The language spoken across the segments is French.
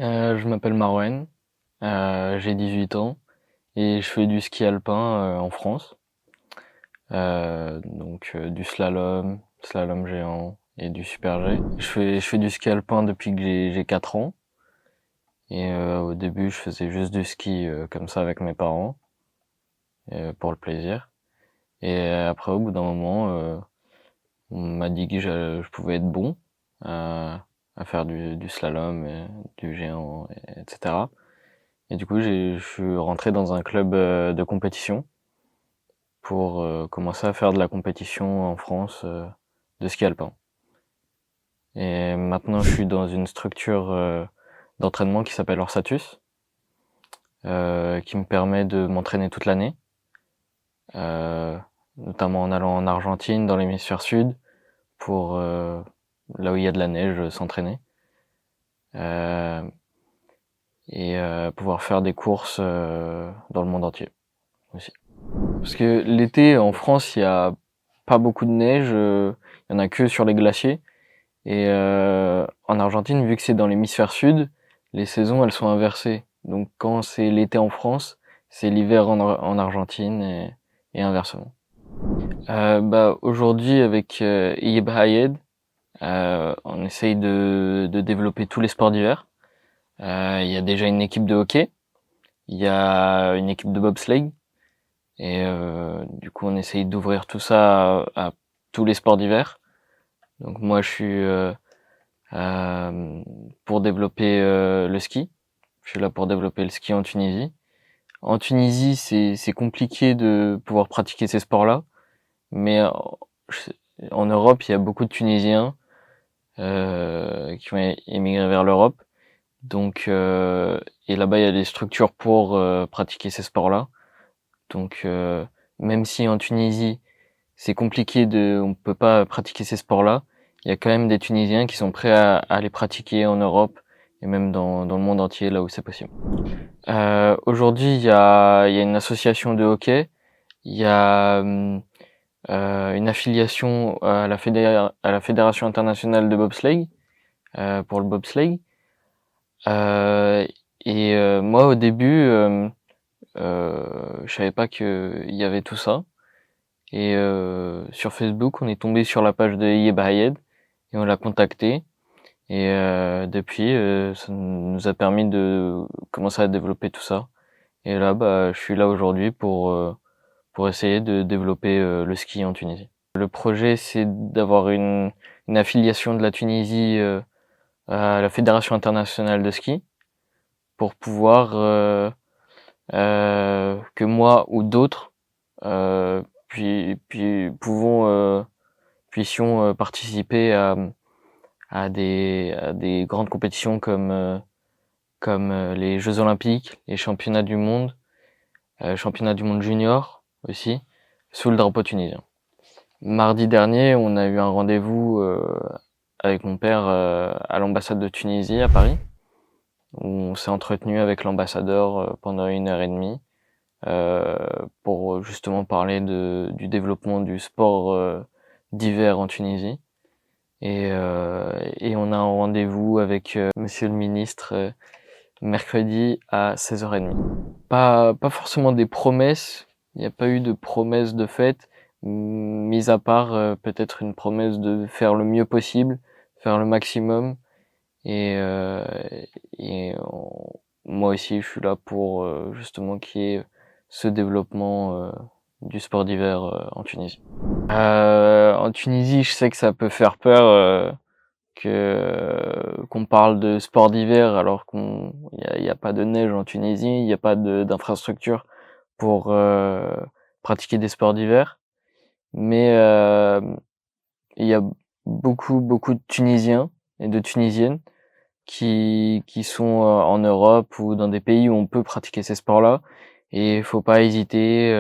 Je m'appelle Marouane, j'ai 18 ans et je fais du ski alpin en France. Du slalom, slalom géant et du super G. Je fais du ski alpin depuis que j'ai 4 ans et au début je faisais juste du ski comme ça avec mes parents pour le plaisir. Et après au bout d'un moment on m'a dit que je pouvais être bon à faire du slalom, et du géant, etc. Et du coup, je suis rentré dans un club de compétition pour commencer à faire de la compétition en France de ski alpin. Et maintenant, je suis dans une structure d'entraînement qui s'appelle Orsatus, qui me permet de m'entraîner toute l'année, euh, notamment en allant en Argentine, dans l'hémisphère sud, pour là où il y a de la neige, s'entraîner. Euh, et pouvoir faire des courses dans le monde entier aussi. Parce que l'été en France, il y a pas beaucoup de neige, il y en a que sur les glaciers. Et en Argentine, vu que c'est dans l'hémisphère sud, les saisons elles sont inversées. Donc quand c'est l'été en France, c'est l'hiver en Argentine et inversement. Aujourd'hui avec Yeb Hayed, on essaye de développer tous les sports d'hiver. Il y a déjà une équipe de hockey, il y a une équipe de bobsleigh. Et du coup, on essaye d'ouvrir tout ça à tous les sports d'hiver. Donc moi, je suis pour développer le ski. Je suis là pour développer le ski en Tunisie. En Tunisie, c'est compliqué de pouvoir pratiquer ces sports-là, mais en Europe, il y a beaucoup de Tunisiens qui ont émigré vers l'Europe. Donc et là-bas, il y a des structures pour pratiquer ces sports-là. Donc même si en Tunisie c'est compliqué on peut pas pratiquer ces sports-là, il y a quand même des Tunisiens qui sont prêts à les pratiquer en Europe et même dans le monde entier là où c'est possible. Aujourd'hui, il y a une association de hockey, il y a une affiliation à la Fédération internationale de bobsleigh pour le bobsleigh. Euh, Moi au début, je savais pas qu'il y avait tout ça. Et sur Facebook, on est tombé sur la page de Yeb Hayed et on l'a contacté. Et depuis, ça nous a permis de commencer à développer tout ça. Et là, je suis là aujourd'hui pour essayer de développer le ski en Tunisie. Le projet, c'est d'avoir une affiliation de la Tunisie à la Fédération internationale de ski pour pouvoir que moi ou d'autres puissions participer à des grandes compétitions comme les Jeux Olympiques, les championnats du monde junior aussi, sous le drapeau tunisien. Mardi dernier, on a eu un rendez-vous avec mon père à l'ambassade de Tunisie à Paris, où on s'est entretenu avec l'ambassadeur pendant 1 heure et demie euh, pour justement parler du développement du sport d'hiver en Tunisie. Et on a un rendez-vous avec Monsieur le ministre mercredi à 16h30. Pas forcément des promesses, il n'y a pas eu de promesses de fête, mis à part peut-être une promesse de faire le mieux possible, faire le maximum. Et, euh, moi aussi, je suis là pour justement qu'il y ait ce développement du sport d'hiver en Tunisie. En Tunisie, je sais que ça peut faire peur qu'on parle de sport d'hiver alors qu'il y a pas de neige en Tunisie, il n'y a pas d'infrastructure pour pratiquer des sports d'hiver. Mais il y a beaucoup de Tunisiens et de Tunisiennes qui sont en Europe ou dans des pays où on peut pratiquer ces sports-là. Et il faut pas hésiter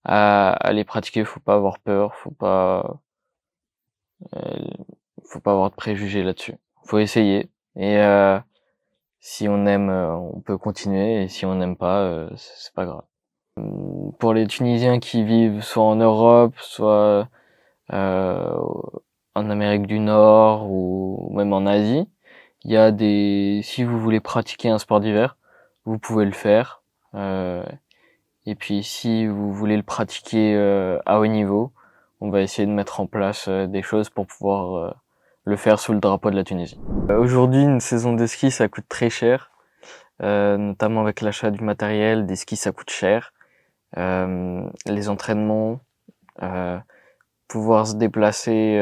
à les pratiquer, faut pas avoir peur, euh, faut pas avoir de préjugés là-dessus. Faut essayer. Et si on aime, on peut continuer. Et si on n'aime pas, c'est pas grave. Pour les Tunisiens qui vivent soit en Europe, soit en Amérique du Nord ou même en Asie, Il y a si vous voulez pratiquer un sport d'hiver, vous pouvez le faire. Et puis si vous voulez le pratiquer à haut niveau, on va essayer de mettre en place des choses pour pouvoir le faire sous le drapeau de la Tunisie. Aujourd'hui, une saison de ski, ça coûte très cher, notamment avec l'achat du matériel. Des skis, ça coûte cher. Les entraînements, euh, pouvoir se déplacer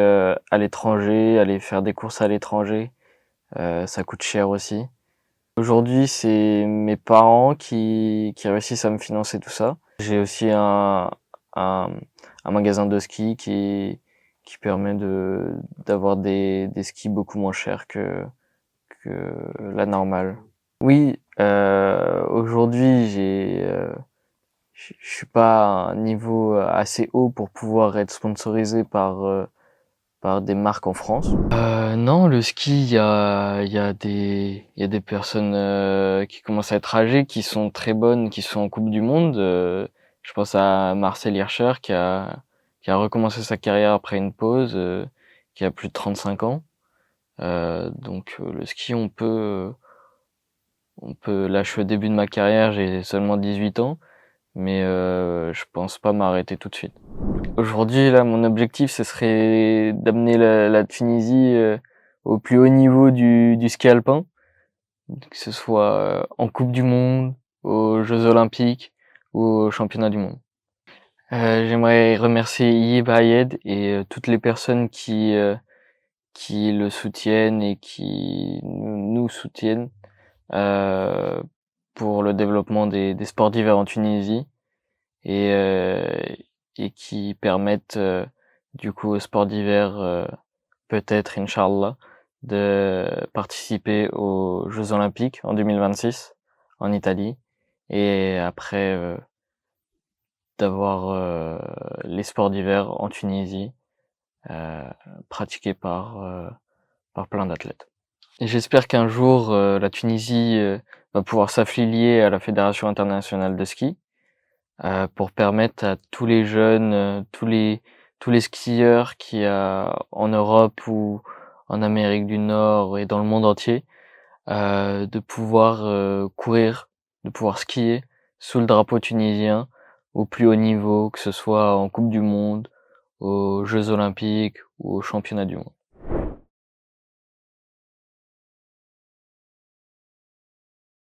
à l'étranger, aller faire des courses à l'étranger, ça coûte cher aussi. Aujourd'hui, c'est mes parents qui réussissent à me financer tout ça. J'ai aussi un, un magasin de ski qui permet d'avoir des skis beaucoup moins chers que la normale. Oui, aujourd'hui, je suis pas à un niveau assez haut pour pouvoir être sponsorisé par des marques en France. Non, le ski, il y a des personnes qui commencent à être âgées, qui sont très bonnes, qui sont en Coupe du Monde. Je pense à Marcel Hirscher qui a recommencé sa carrière après une pause, qui a plus de 35 ans. Le ski, on peut. Là, je suis au début de ma carrière, j'ai seulement 18 ans, mais je pense pas m'arrêter tout de suite. Aujourd'hui, là, mon objectif, ce serait d'amener la Tunisie au plus haut niveau du ski alpin, que ce soit en Coupe du Monde, aux Jeux Olympiques ou aux Championnats du Monde. J'aimerais remercier Yib Ayed et toutes les personnes qui le soutiennent et qui nous soutiennent euh, pour le développement des sports d'hiver en Tunisie et, euh, et qui permettent du coup au sport d'hiver peut-être Inch'Allah de participer aux Jeux Olympiques en 2026 en Italie et après d'avoir les sports d'hiver en Tunisie euh, pratiqués par plein d'athlètes. Et j'espère qu'un jour la Tunisie va pouvoir s'affilier à la Fédération internationale de ski pour permettre à tous les jeunes, tous les skieurs qu'il y a en Europe ou en Amérique du Nord et dans le monde entier, de pouvoir courir, de pouvoir skier sous le drapeau tunisien au plus haut niveau, que ce soit en Coupe du Monde, aux Jeux Olympiques ou aux Championnats du monde.